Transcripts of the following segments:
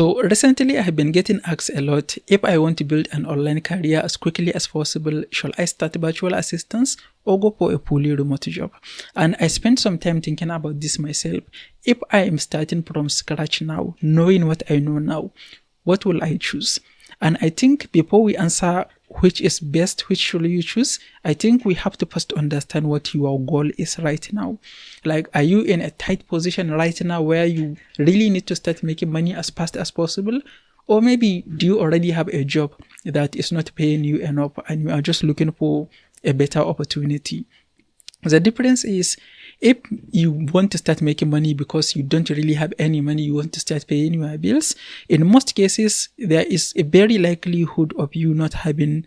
So recently I have been getting asked a lot, if I want to build an online career as quickly as possible, should I start virtual assistance or go for a fully remote job? And I spent some time thinking about this myself. If I am starting from scratch now, knowing what I know now, what will I choose? And I think before we answer which is best, which should you choose, I think we have to first understand what your goal is right now. Like, are you in a tight position right now where you really need to start making money as fast as possible? Or maybe do you already have a job that is not paying you enough and you are just looking for a better opportunity? The difference is, if you want to start making money because you don't really have any money, you want to start paying your bills, in most cases, there is a very likelihood of you not having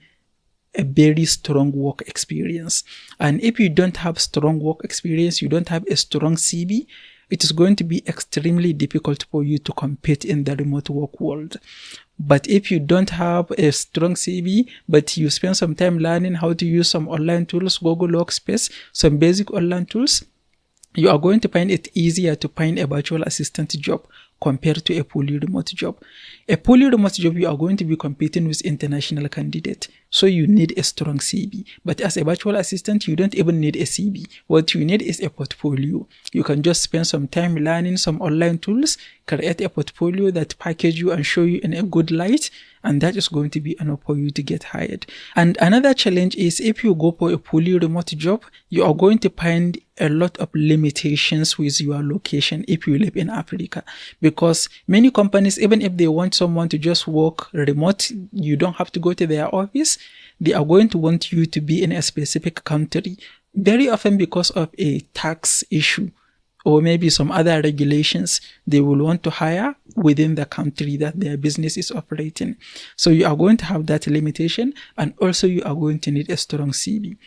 a very strong work experience. And if you don't have strong work experience, you don't have a strong CV, it is going to be extremely difficult for you to compete in the remote work world. But if you don't have a strong CV, but you spend some time learning how to use some online tools, Google Workspace, some basic online tools, you are going to find it easier to find a virtual assistant job compared to a fully remote job. A fully remote job, you are going to be competing with international candidates, so you need a strong CV. But as a virtual assistant, you don't even need a CV. What you need is a portfolio. You can just spend some time learning some online tools, create a portfolio that package you and show you in a good light, and that is going to be enough for you to get hired. And another challenge is, if you go for a fully remote job, you are going to find a lot of limitations with your location if you live in Africa, because many companies, even if they want someone to just work remote, you don't have to go to their office, they are going to want you to be in a specific country, very often because of a tax issue or maybe some other regulations. They will want to hire within the country that their business is operating. So you are going to have that limitation, and also you are going to need a strong CV.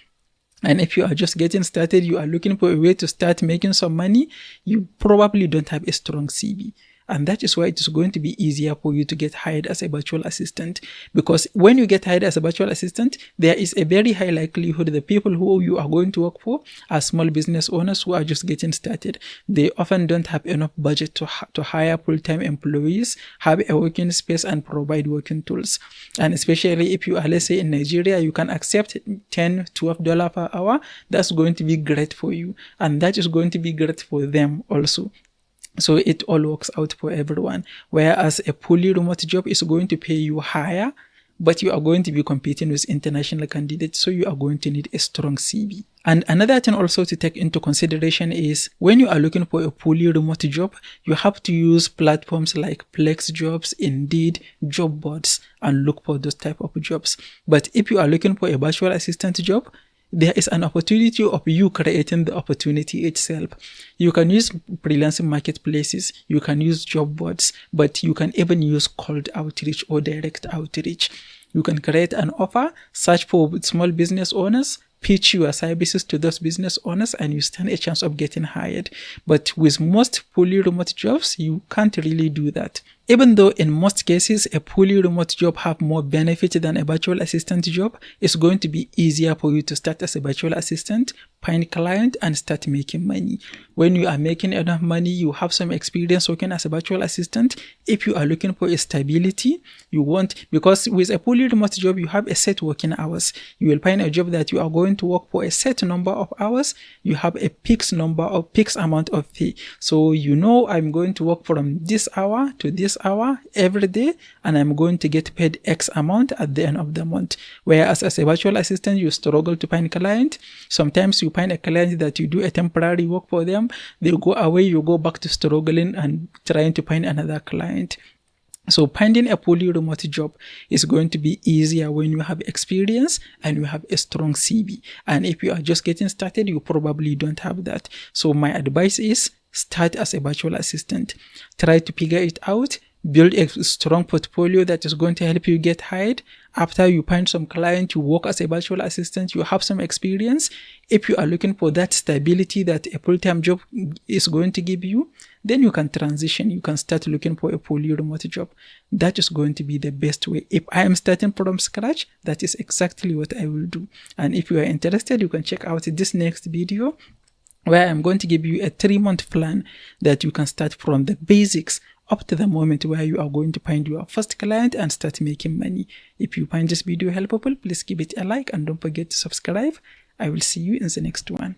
And if you are just getting started, you are looking for a way to start making some money, you probably don't have a strong CV. And that is why it is going to be easier for you to get hired as a virtual assistant. Because when you get hired as a virtual assistant, there is a very high likelihood the people who you are going to work for are small business owners who are just getting started. They often don't have enough budget to hire full-time employees, have a working space, and provide working tools. And especially if you are, let's say in Nigeria, you can accept $10, $12 per hour. That's going to be great for you. And that is going to be great for them also. So it all works out for everyone. Whereas a fully remote job is going to pay you higher, but you are going to be competing with international candidates, so you are going to need a strong CV. And another thing also to take into consideration is, when you are looking for a fully remote job, you have to use platforms like FlexJobs, Indeed, job boards, and look for those type of jobs. But if you are looking for a virtual assistant job, there is an opportunity of you creating the opportunity itself. You can use freelancing marketplaces, you can use job boards, but you can even use cold outreach or direct outreach. You can create an offer, search for small business owners, pitch your services to those business owners, and you stand a chance of getting hired. But with most fully remote jobs, you can't really do that. Even though in most cases a fully remote job have more benefit than a virtual assistant job, it's going to be easier for you to start as a virtual assistant, find client, and start making money. When you are making enough money, you have some experience working as a virtual assistant. If you are looking for a stability, you want, because with a fully remote job, you have a set working hours. You will find a job that you are going to work for a set number of hours. You have a fixed amount of pay. So you know, I'm going to work from this hour to this hour every day, and I'm going to get paid X amount at the end of the month. Whereas as a virtual assistant, you struggle to find a client. Sometimes you find a client that you do a temporary work for them, they go away, you go back to struggling and trying to find another client. So finding a fully remote job is going to be easier when you have experience and you have a strong CV. And if you are just getting started, you probably don't have that. So my advice is, start as a virtual assistant. Try to figure it out. Build a strong portfolio that is going to help you get hired. After you find some client, you work as a virtual assistant, you have some experience. If you are looking for that stability that a full-time job is going to give you, then you can transition. You can start looking for a fully remote job. That is going to be the best way. If I am starting from scratch, that is exactly what I will do. And if you are interested, you can check out this next video, where I'm going to give you a 3-month plan that you can start from the basics up to the moment where you are going to find your first client and start making money. If you find this video helpful, please give it a like and don't forget to subscribe. I will see you in the next one.